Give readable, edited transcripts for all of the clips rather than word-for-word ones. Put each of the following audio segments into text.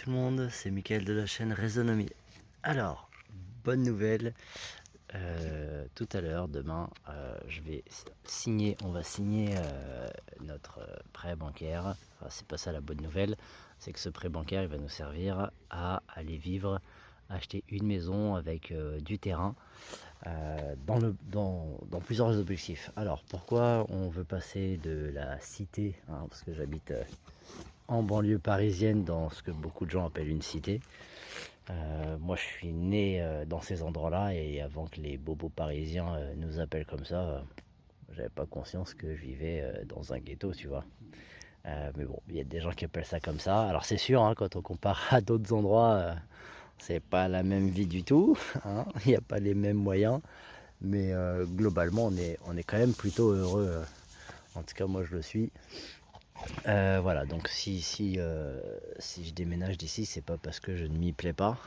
tout le monde, c'est Mickaël de la chaîne Raisonomie. Alors, bonne nouvelle, tout à l'heure, demain, on va signer notre prêt bancaire. Enfin, c'est pas ça la bonne nouvelle, c'est que ce prêt bancaire il va nous servir à aller vivre, acheter une maison avec du terrain dans plusieurs objectifs. Alors, pourquoi on veut passer de la cité, hein, parce que j'habite en banlieue parisienne, dans ce que beaucoup de gens appellent une cité. Moi je suis né dans ces endroits-là, et avant que les bobos parisiens nous appellent comme ça, j'avais pas conscience que je vivais dans un ghetto, tu vois. Mais bon, il y a des gens qui appellent ça comme ça. Alors c'est sûr, hein, quand on compare à d'autres endroits, c'est pas la même vie du tout, hein. Il n'y a pas les mêmes moyens, mais globalement on est quand même plutôt heureux. En tout cas moi je le suis. Voilà, donc si je déménage d'ici, c'est pas parce que je ne m'y plais pas,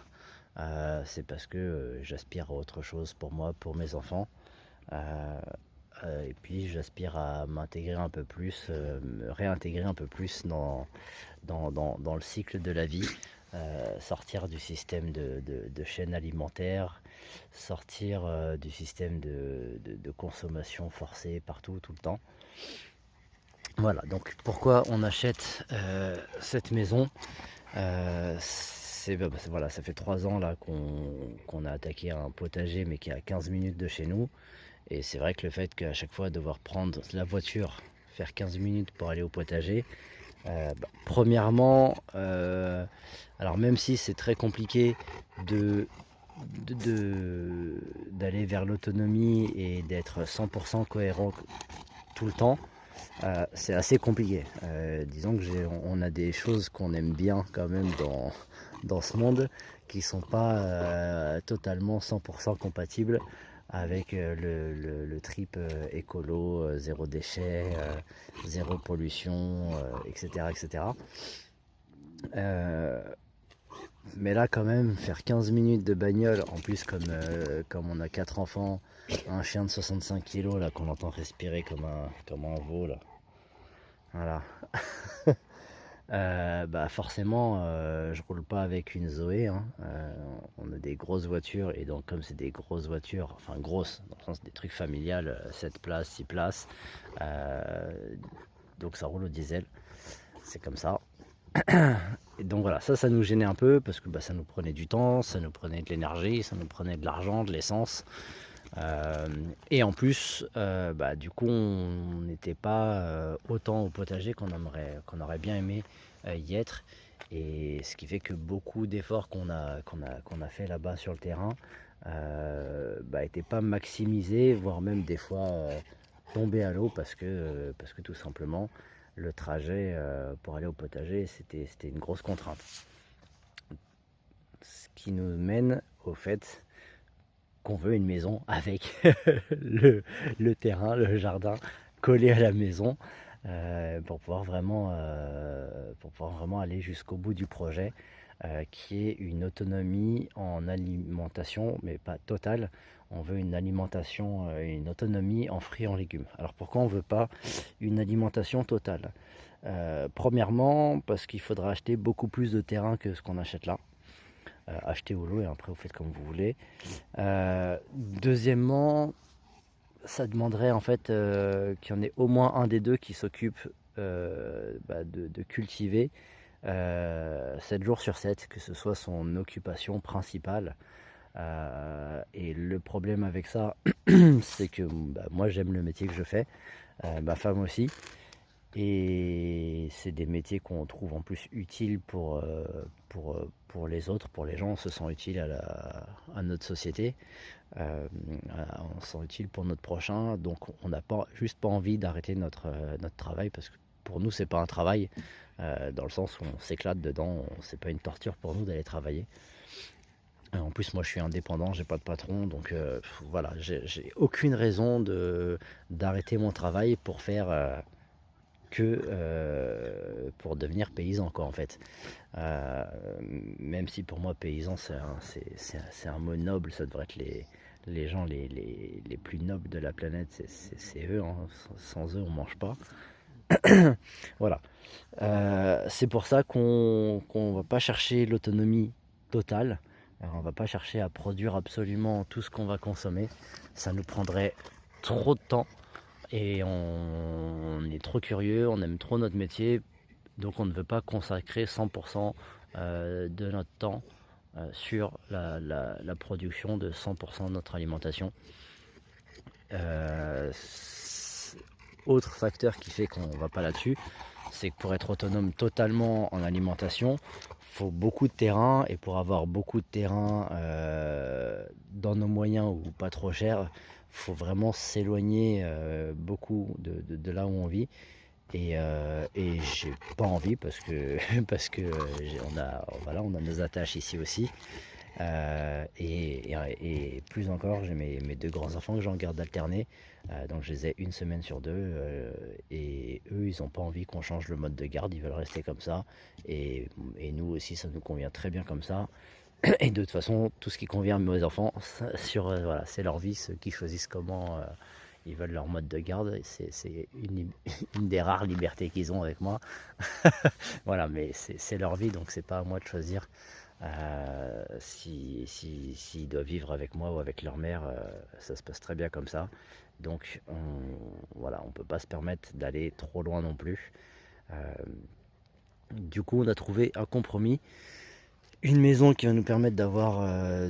c'est parce que j'aspire à autre chose pour moi, pour mes enfants. Euh, et puis j'aspire à m'intégrer un peu plus, me réintégrer un peu plus dans le cycle de la vie, sortir du système de chaîne alimentaire, sortir du système de consommation forcée partout, tout le temps. Voilà, donc pourquoi on achète cette maison. Voilà, ça fait 3 ans là qu'on a attaqué un potager, mais qui est à 15 minutes de chez nous. Et c'est vrai que le fait qu'à chaque fois devoir prendre la voiture, faire 15 minutes pour aller au potager, premièrement, alors même si c'est très compliqué d'aller vers l'autonomie et d'être 100% cohérent tout le temps, c'est assez compliqué. Disons que on a des choses qu'on aime bien quand même dans ce monde, qui sont pas totalement 100% compatibles avec le trip écolo, zéro déchet, zéro pollution, etc. etc. Mais là quand même, faire 15 minutes de bagnole, en plus comme on a 4 enfants, un chien de 65 kilos là qu'on entend respirer comme un veau là. Voilà. Forcément, je roule pas avec une Zoé, hein. On a des grosses voitures, et donc comme c'est des grosses voitures, enfin grosses, dans le sens des trucs familiales, 7 places, 6 places, euh, donc ça roule au diesel, c'est comme ça. Et donc voilà, ça nous gênait un peu, parce que ça nous prenait du temps, ça nous prenait de l'énergie, ça nous prenait de l'argent, de l'essence. Et en plus, du coup, on n'était pas autant au potager qu'on aurait bien aimé y être. Et ce qui fait que beaucoup d'efforts qu'on a fait là-bas sur le terrain n'étaient pas maximisés, voire même des fois tombés à l'eau, parce que tout simplement, le trajet pour aller au potager, c'était une grosse contrainte. Ce qui nous mène au fait qu'on veut une maison avec le terrain, le jardin collé à la maison, pour pouvoir vraiment aller jusqu'au bout du projet, qui est une autonomie en alimentation, mais pas totale. On veut une alimentation, une autonomie en fruits et en légumes. Alors pourquoi on ne veut pas une alimentation totale? Premièrement, parce qu'il faudra acheter beaucoup plus de terrain que ce qu'on achète là. Acheter au lot, et après vous faites comme vous voulez. Deuxièmement, ça demanderait en fait qu'il y en ait au moins un des deux qui s'occupe de cultiver 7 jours sur 7, que ce soit son occupation principale. Et le problème avec ça, c'est que moi j'aime le métier que je fais, ma femme aussi, et c'est des métiers qu'on trouve en plus utiles pour les autres, pour les gens. On se sent utile à notre société, on se sent utile pour notre prochain, donc on n'a pas juste pas envie d'arrêter notre travail, parce que pour nous c'est pas un travail, dans le sens où on s'éclate dedans, c'est pas une torture pour nous d'aller travailler. En plus moi je suis indépendant, j'ai pas de patron, donc voilà, j'ai aucune raison d'arrêter mon travail pour faire pour devenir paysan, quoi, en fait. Euh, Même si pour moi paysan c'est un mot noble, ça devrait être les gens les plus nobles de la planète, c'est eux, hein. Sans eux on mange pas. Voilà. C'est pour ça qu'on va pas chercher l'autonomie totale. Alors, on va pas chercher à produire absolument tout ce qu'on va consommer. Ça nous prendrait trop de temps et on est trop curieux, on aime trop notre métier, donc on ne veut pas consacrer 100% de notre temps sur la production de 100% de notre alimentation. Euh, Autre facteur qui fait qu'on ne va pas là-dessus, c'est que pour être autonome totalement en alimentation, il faut beaucoup de terrain, et pour avoir beaucoup de terrain dans nos moyens ou pas trop cher, il faut vraiment s'éloigner beaucoup de là où on vit. Et j'ai pas envie parce que parce que on a nos attaches ici aussi. Et plus encore, j'ai mes deux grands enfants que j'en garde alternés. Donc je les ai une semaine sur deux. Et eux, ils n'ont pas envie qu'on change le mode de garde. Ils veulent rester comme ça. Et nous aussi, ça nous convient très bien comme ça. Et de toute façon, tout ce qui convient à mes enfants, voilà, c'est leur vie, ceux qui choisissent comment ils veulent leur mode de garde. C'est une des rares libertés qu'ils ont avec moi. Voilà, mais c'est leur vie, donc c'est pas à moi de choisir s'ils doivent vivre avec moi ou avec leur mère. Ça se passe très bien comme ça. Donc voilà, on peut pas se permettre d'aller trop loin non plus. Euh, du coup, on a trouvé un compromis. Une maison qui va nous permettre d'avoir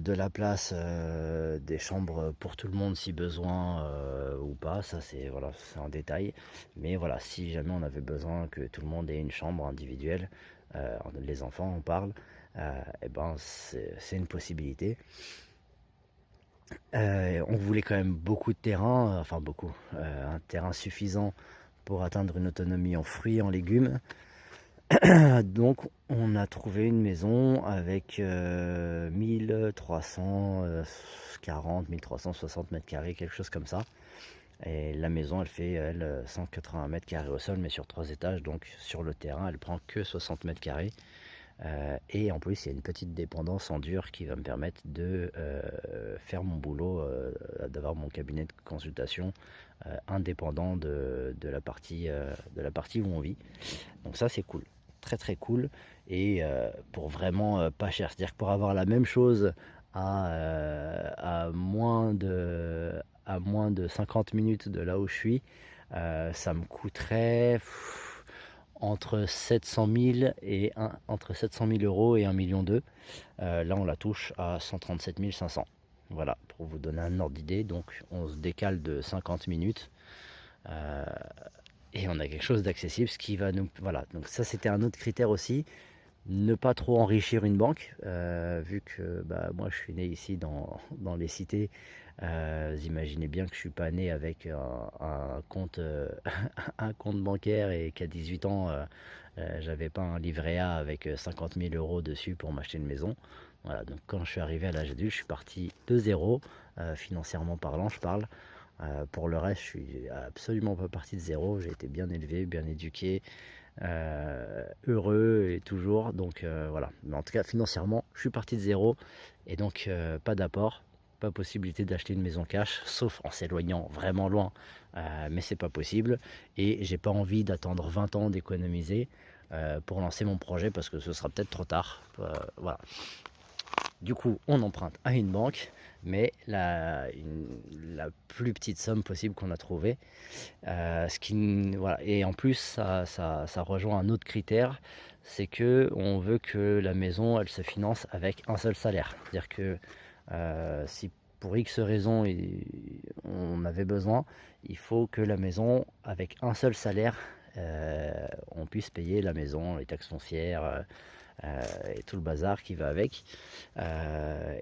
de la place, des chambres pour tout le monde si besoin ou pas, ça c'est voilà, c'est un détail. Mais voilà, si jamais on avait besoin que tout le monde ait une chambre individuelle, les enfants on parle, et ben c'est une possibilité. On voulait quand même beaucoup de terrain, enfin beaucoup, un terrain suffisant pour atteindre une autonomie en fruits et en légumes. Donc on a trouvé une maison avec 1340, 1360 mètres carrés, quelque chose comme ça. Et la maison, elle fait 180 mètres carrés au sol, mais sur 3 étages. Donc sur le terrain, elle prend que 60 mètres carrés. Et en plus, il y a une petite dépendance en dur qui va me permettre de faire mon boulot, d'avoir mon cabinet de consultation indépendant de la partie où on vit. Donc ça, c'est cool, très très cool. Et pour vraiment pas cher, c'est-à-dire que pour avoir la même chose à moins de 50 minutes de là où je suis, ça me coûterait entre 700 000 entre 700 000 euros et 1,2 million. Là, on la touche à 137 500. Voilà, pour vous donner un ordre d'idée. Donc, on se décale de 50 minutes. Et on a quelque chose d'accessible, ce qui va nous... Voilà, donc ça, c'était un autre critère aussi. Ne pas trop enrichir une banque, vu que moi, je suis né ici dans les cités. Vous imaginez bien que je suis pas né avec un compte, un compte bancaire, et qu'à 18 ans, j'avais pas un livret A avec 50 000 euros dessus pour m'acheter une maison. Voilà, donc quand je suis arrivé à l'âge adulte, je suis parti de zéro, financièrement parlant, je parle. Pour le reste, je suis absolument pas parti de zéro. J'ai été bien élevé, bien éduqué, heureux et toujours. Donc voilà. Mais en tout cas, financièrement, je suis parti de zéro. Et donc, pas d'apport, pas possibilité d'acheter une maison cash, sauf en s'éloignant vraiment loin. Mais c'est pas possible. Et j'ai pas envie d'attendre 20 ans d'économiser pour lancer mon projet, parce que ce sera peut-être trop tard. Voilà. Du coup, on emprunte à une banque, mais la plus petite somme possible qu'on a trouvée. Voilà. Et en plus, ça rejoint un autre critère, c'est que on veut que la maison, elle se finance avec un seul salaire. C'est-à-dire que si pour X raison on avait besoin, il faut que la maison, avec un seul salaire, on puisse payer la maison, les taxes foncières, et tout le bazar qui va avec.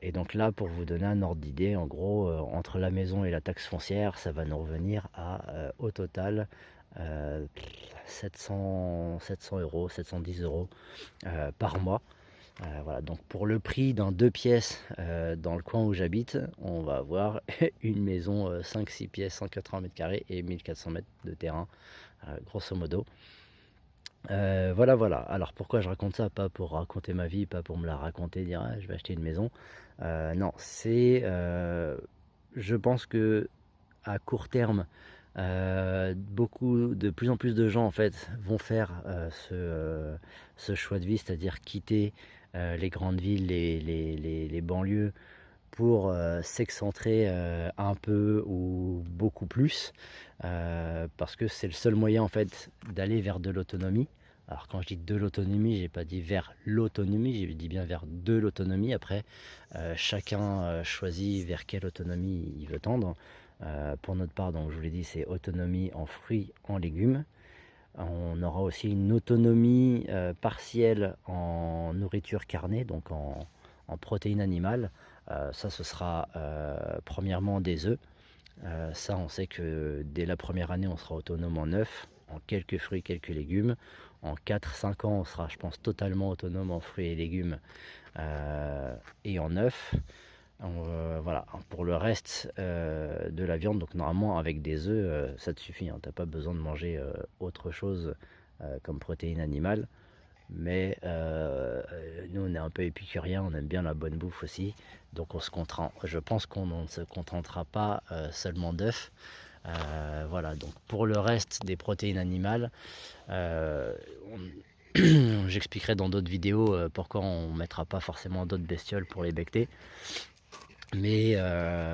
Et donc là, pour vous donner un ordre d'idée, en gros, entre la maison et la taxe foncière, ça va nous revenir à, au total, 700 euros, 710 euros par mois. Voilà, donc pour le prix d'un 2 pièces dans le coin où j'habite, on va avoir une maison 5-6 pièces, 180 mètres carrés et 1400 mètres de terrain, grosso modo. Voilà, voilà. Alors pourquoi je raconte ça? Pas pour raconter ma vie, pas pour me la raconter, dire ah, je vais acheter une maison. Non, je pense que à court terme, De plus en plus de gens en fait vont faire ce choix de vie, c'est-à-dire quitter les grandes villes, les banlieues pour s'excentrer un peu ou beaucoup plus, parce que c'est le seul moyen en fait d'aller vers de l'autonomie. Alors quand je dis de l'autonomie, j'ai pas dit vers l'autonomie, j'ai dit bien vers de l'autonomie. Après, chacun choisit vers quelle autonomie il veut tendre. Pour notre part, donc je vous l'ai dit, c'est autonomie en fruits, en légumes. On aura aussi une autonomie partielle en nourriture carnée, donc en protéines animales. Ça, ce sera premièrement des œufs. Ça, on sait que dès la première année, on sera autonome en œufs, en quelques fruits, quelques légumes. En 4-5 ans, on sera, je pense, totalement autonome en fruits et légumes et en œufs. Voilà, pour le reste de la viande, donc normalement avec des œufs, ça te suffit, hein. T'as pas besoin de manger autre chose comme protéines animales. Mais nous, on est un peu épicuriens, on aime bien la bonne bouffe aussi. Donc je pense qu'on ne se contentera pas seulement d'œufs. Voilà, donc pour le reste des protéines animales, j'expliquerai dans d'autres vidéos pourquoi on ne mettra pas forcément d'autres bestioles pour les becter. Mais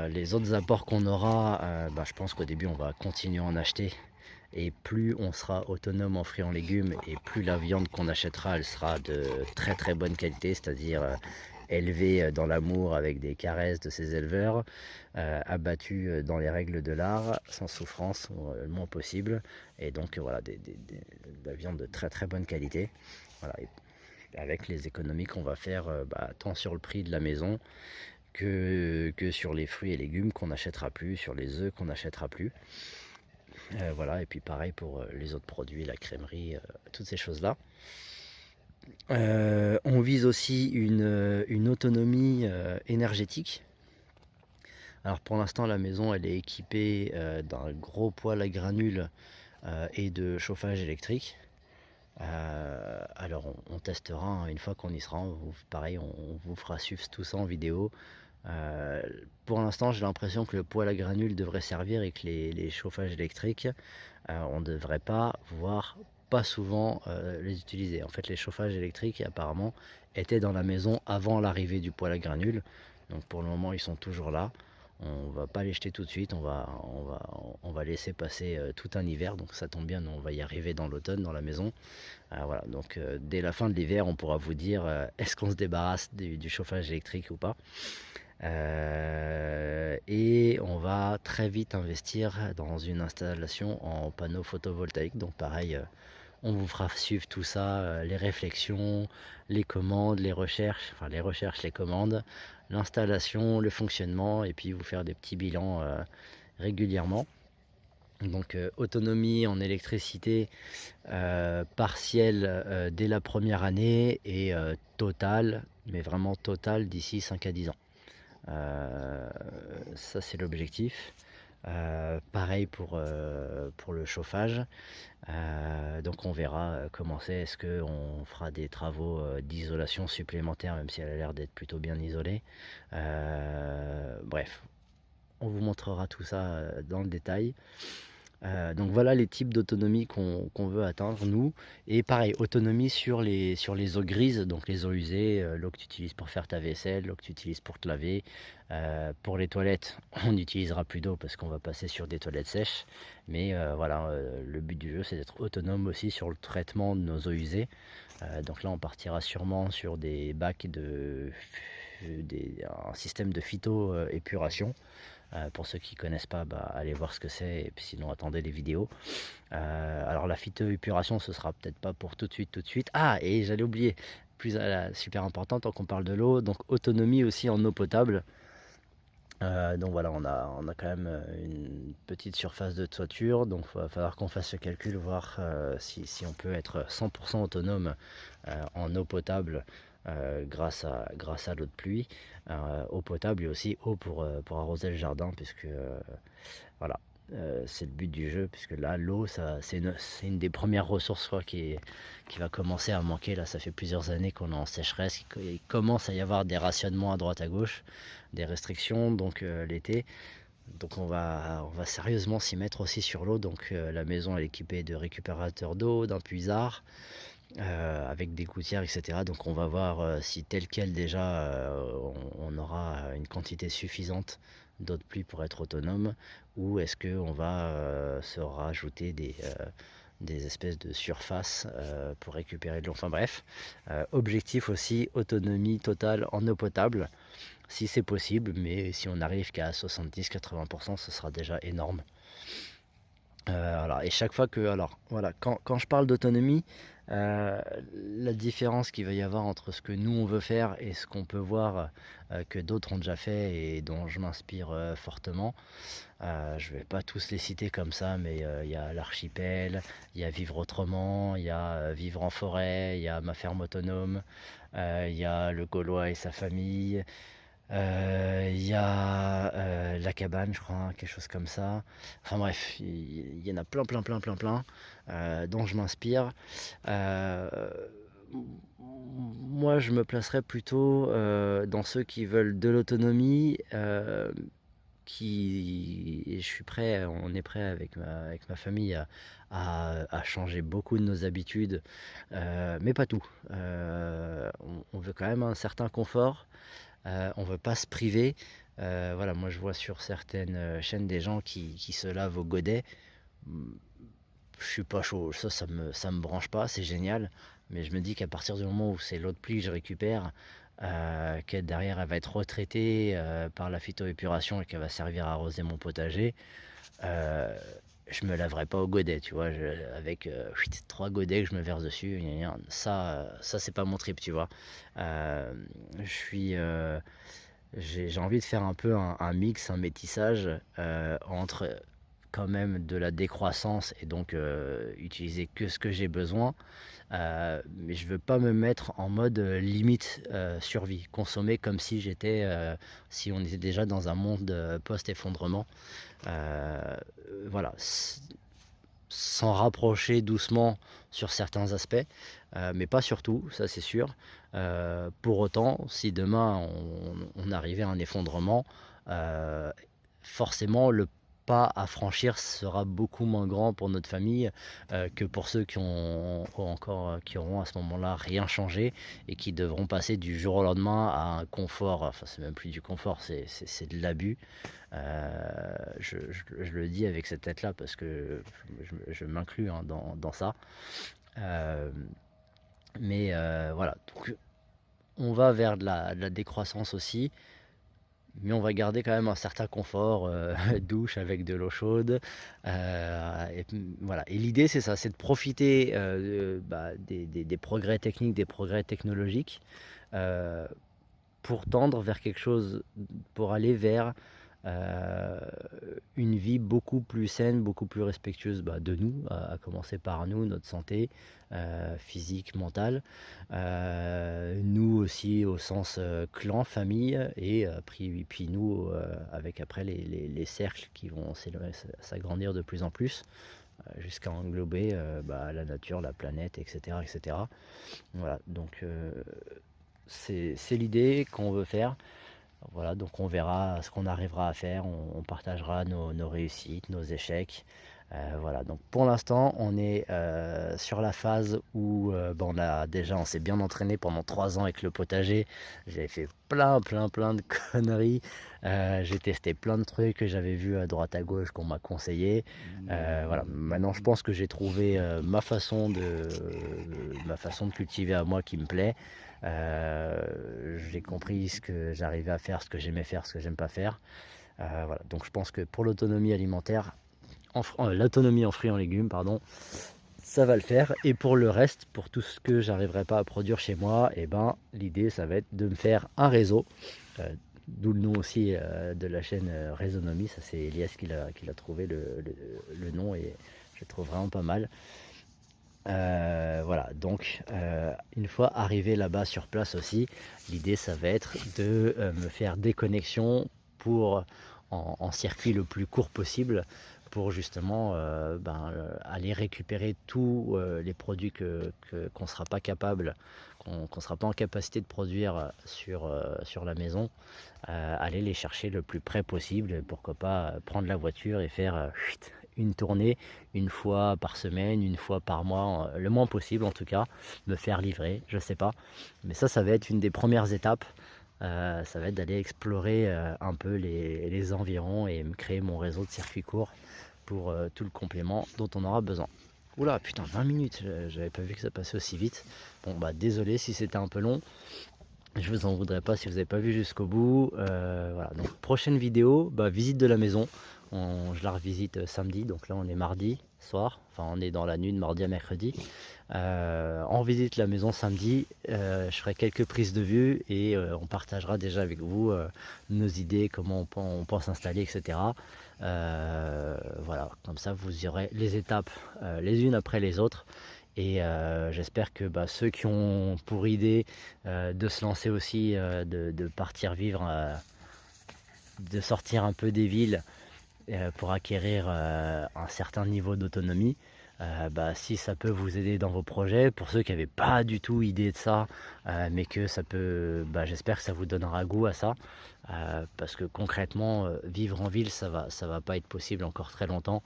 les autres apports qu'on aura, je pense qu'au début on va continuer à en acheter. Et plus on sera autonome en fruits et en légumes, et plus la viande qu'on achètera, elle sera de très très bonne qualité, c'est-à-dire élevée dans l'amour avec des caresses de ces éleveurs, abattue dans les règles de l'art, sans souffrance le moins possible. Et donc voilà, de la viande de très très bonne qualité. Voilà, et avec les économies qu'on va faire tant sur le prix de la maison que sur les fruits et légumes qu'on n'achètera plus, sur les œufs qu'on n'achètera plus. Voilà, et puis pareil pour les autres produits, la crèmerie, toutes ces choses-là. On vise aussi une autonomie énergétique. Alors pour l'instant, la maison elle est équipée d'un gros poêle à granules et de chauffage électrique. Alors on testera hein, une fois qu'on y sera. Pareil, on vous fera suivre tout ça en vidéo. Pour l'instant, j'ai l'impression que le poêle à granules devrait servir et que les chauffages électriques, on ne devrait pas souvent les utiliser. En fait, les chauffages électriques apparemment étaient dans la maison avant l'arrivée du poêle à granules. Donc pour le moment, ils sont toujours là. On va pas les jeter tout de suite, on va laisser passer tout un hiver. Donc ça tombe bien, on va y arriver dans l'automne dans la maison. Voilà, donc dès la fin de l'hiver, on pourra vous dire est-ce qu'on se débarrasse du chauffage électrique ou pas. Et on va très vite investir dans une installation en panneaux photovoltaïques. Donc pareil, on vous fera suivre tout ça, les réflexions, les commandes, les recherches, les commandes, l'installation, le fonctionnement, et puis vous faire des petits bilans régulièrement. Donc autonomie en électricité partielle dès la première année et totale, mais vraiment totale d'ici 5 à 10 ans. Ça c'est l'objectif. Pareil pour le chauffage. Donc on verra comment c'est. Est-ce qu'on fera des travaux d'isolation supplémentaires, même si elle a l'air d'être plutôt bien isolée. Bref, on vous montrera tout ça dans le détail. Donc voilà les types d'autonomie qu'on veut atteindre nous. Et pareil, autonomie sur les eaux grises, donc les eaux usées, l'eau que tu utilises pour faire ta vaisselle, l'eau que tu utilises pour te laver. Pour les toilettes, on n'utilisera plus d'eau parce qu'on va passer sur des toilettes sèches. Mais voilà, le but du jeu c'est d'être autonome aussi sur le traitement de nos eaux usées. Donc là on partira sûrement sur des bacs un système de phyto-épuration. Pour ceux qui ne connaissent pas, allez voir ce que c'est, et puis sinon attendez les vidéos. Alors la phytoépuration, ce sera peut-être pas pour tout de suite. Ah, et j'allais oublier, super important tant qu'on parle de l'eau, donc autonomie aussi en eau potable. Donc voilà, on a quand même une petite surface de toiture, donc il va falloir qu'on fasse ce calcul, voir si on peut être 100% autonome en eau potable grâce à l'eau de pluie, eau potable et aussi eau pour arroser le jardin, puisque voilà, c'est le but du jeu, puisque là l'eau c'est une des premières ressources qui va commencer à manquer. Là ça fait plusieurs années qu'on est en sécheresse, il commence à y avoir des rationnements à droite à gauche, des restrictions, donc l'été Donc on va sérieusement s'y mettre aussi sur l'eau. Donc la maison est équipée de récupérateurs d'eau, d'un puisard, avec des gouttières, etc. Donc on va voir si tel quel déjà on aura une quantité suffisante d'eau de pluie pour être autonome, ou est-ce qu'on va se rajouter des espèces de surfaces pour récupérer de l'eau. Enfin bref, objectif aussi, autonomie totale en eau potable, si c'est possible, mais si on arrive qu'à 70-80%, ce sera déjà énorme. Voilà. Et chaque fois que, alors voilà, quand je parle d'autonomie, la différence qu'il va y avoir entre ce que nous on veut faire et ce qu'on peut voir que d'autres ont déjà fait et dont je m'inspire fortement. Je vais pas tous les citer comme ça, mais il y a l'archipel, il y a vivre autrement, il y a vivre en forêt, il y a ma ferme autonome, il y a le Gaulois et sa famille, il y a la cabane, je crois, quelque chose comme ça. Enfin bref, il y en a plein, dont je m'inspire. Euh, Moi, je me placerais plutôt dans ceux qui veulent de l'autonomie, et je suis prêt, on est prêt avec ma famille à changer beaucoup de nos habitudes, mais pas tout. On veut quand même un certain confort, on veut pas se priver. Voilà, moi je vois sur certaines chaînes des gens qui se lavent au godet. Je suis pas chaud, ça me branche pas, c'est génial, mais je me dis qu'à partir du moment où c'est l'eau de pluie que je récupère, qu'elle derrière elle va être retraitée par la phytoépuration et qu'elle va servir à arroser mon potager, euh, je me laverai pas au godet, tu vois, avec 3 godets que je me verse dessus, ça c'est pas mon trip, tu vois. Euh, je suis, j'ai envie de faire un peu un mix, un métissage entre quand même de la décroissance et donc utiliser que ce que j'ai besoin, mais je veux pas me mettre en mode limite survie, consommer comme si si on était déjà dans un monde post-effondrement. Euh, voilà, s'en rapprocher doucement sur certains aspects, mais pas sur tout, ça c'est sûr. Pour autant, si demain on arrivait à un effondrement, forcément le pas à franchir sera beaucoup moins grand pour notre famille que pour ceux qui auront à ce moment-là rien changé et qui devront passer du jour au lendemain à un confort. Enfin, c'est même plus du confort, c'est de l'abus. Je le dis avec cette tête-là parce que je m'inclus hein, dans ça. Euh, mais voilà, donc on va vers de la décroissance aussi, mais on va garder quand même un certain confort, douche avec de l'eau chaude. Voilà. Et l'idée c'est ça, c'est de profiter des progrès techniques, des progrès technologiques, euh, pour tendre vers quelque chose, pour aller vers euh, une vie beaucoup plus saine, beaucoup plus respectueuse de nous, à commencer par nous, notre santé physique, mentale, nous aussi au sens clan, famille, et puis nous avec après les cercles qui vont s'agrandir de plus en plus jusqu'à englober la nature, la planète, etc. etc. Voilà, donc c'est l'idée qu'on veut faire. Voilà, donc on verra ce qu'on arrivera à faire, on partagera nos réussites, nos échecs. Voilà, donc pour l'instant, on est sur la phase où on s'est bien entraîné pendant 3 ans avec le potager. J'avais fait plein de conneries. J'ai testé plein de trucs que j'avais vus à droite à gauche qu'on m'a conseillé. Voilà, maintenant je pense que j'ai trouvé ma façon de cultiver à moi qui me plaît. J'ai compris ce que j'arrivais à faire, ce que j'aimais faire, ce que j'aime pas faire. Voilà. Donc je pense que pour l'autonomie alimentaire, l'autonomie en fruits et en légumes, pardon, ça va le faire. Et pour le reste, pour tout ce que j'arriverai pas à produire chez moi, et l'idée ça va être de me faire un réseau. D'où le nom aussi de la chaîne Résonomie. Ça c'est Elias qui l'a trouvé le nom et je le trouve vraiment pas mal. Voilà, donc une fois arrivé là-bas sur place aussi, l'idée ça va être de me faire des connexions pour en circuit le plus court possible pour justement aller récupérer tous les produits qu'on sera pas capable, qu'on ne sera pas en capacité de produire sur la maison, aller les chercher le plus près possible. Pourquoi pas prendre la voiture et faire une tournée une fois par semaine, une fois par mois, le moins possible en tout cas, me faire livrer, je sais pas. Mais ça va être une des premières étapes. Ça va être d'aller explorer un peu les environs et me créer mon réseau de circuits courts pour tout le complément dont on aura besoin. Oula, putain, 20 minutes, j'avais pas vu que ça passait aussi vite. Bon bah désolé si c'était un peu long. Je vous en voudrais pas si vous n'avez pas vu jusqu'au bout. Voilà, donc prochaine vidéo, visite de la maison. Je la revisite samedi, donc là on est mardi soir, enfin on est dans la nuit de mardi à mercredi. On visite la maison samedi, je ferai quelques prises de vue et on partagera déjà avec vous nos idées, comment on pense installer, etc. Voilà, comme ça vous aurez les étapes les unes après les autres. Et j'espère que ceux qui ont pour idée de se lancer aussi, de partir vivre, de sortir un peu des villes pour acquérir un certain niveau d'autonomie, si ça peut vous aider dans vos projets, pour ceux qui n'avaient pas du tout idée de ça, mais que ça peut, j'espère que ça vous donnera goût à ça, parce que concrètement, vivre en ville, ça va pas être possible encore très longtemps.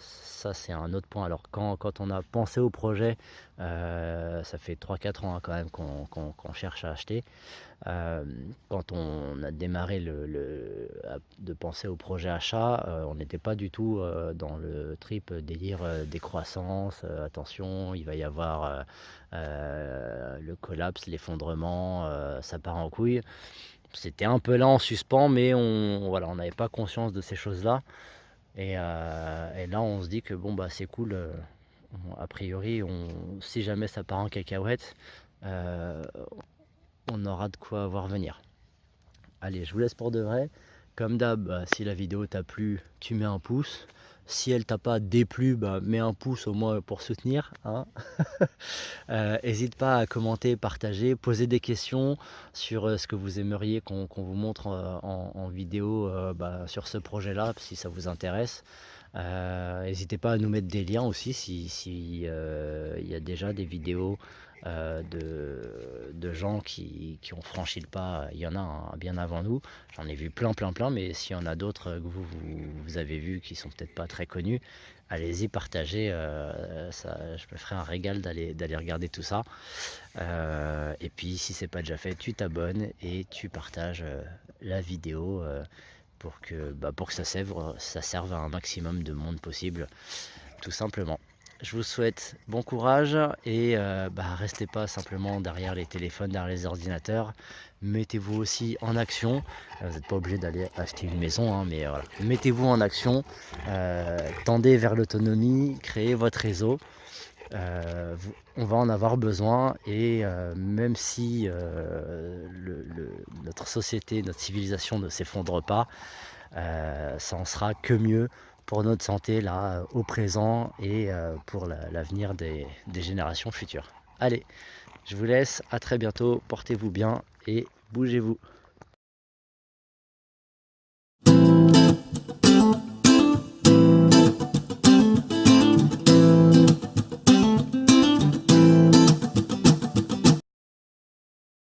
Ça c'est un autre point. Alors quand on a pensé au projet, ça fait 3-4 ans quand même qu'on cherche à acheter. Quand on a démarré de penser au projet achat, on n'était pas du tout dans le trip délire décroissance, attention il va y avoir le collapse, l'effondrement, ça part en couille. C'était un peu là en suspens, mais on n'avait pas conscience de ces choses là. Et là on se dit que bon c'est cool, a priori si jamais ça part en cacahuète, on aura de quoi voir venir. Allez, je vous laisse pour de vrai. Comme d'hab, si la vidéo t'a plu, tu mets un pouce. Si elle t'a pas déplu, mets un pouce au moins pour soutenir, hein. N'hésite pas à commenter, partager, poser des questions sur ce que vous aimeriez qu'on vous montre en vidéo sur ce projet là, si ça vous intéresse. N'hésitez pas à nous mettre des liens aussi si y a déjà des vidéos de gens qui ont franchi le pas. Il y en a bien avant nous, j'en ai vu plein, mais s'il y en a d'autres que vous avez vu qui sont peut-être pas très connus, allez-y, partagez, je me ferai un régal d'aller regarder tout ça. Et puis si c'est pas déjà fait, tu t'abonnes et tu partages la vidéo pour que ça serve à un maximum de monde possible, tout simplement. Je vous souhaite bon courage et restez pas simplement derrière les téléphones, derrière les ordinateurs. Mettez-vous aussi en action. Vous n'êtes pas obligé d'aller acheter une maison, hein, mais voilà. Mettez-vous en action, tendez vers l'autonomie, créez votre réseau. On va en avoir besoin et même si notre société, notre civilisation ne s'effondre pas, ça en sera que mieux pour notre santé là au présent et pour l'avenir des générations futures. Allez, je vous laisse, à très bientôt, portez-vous bien et bougez-vous.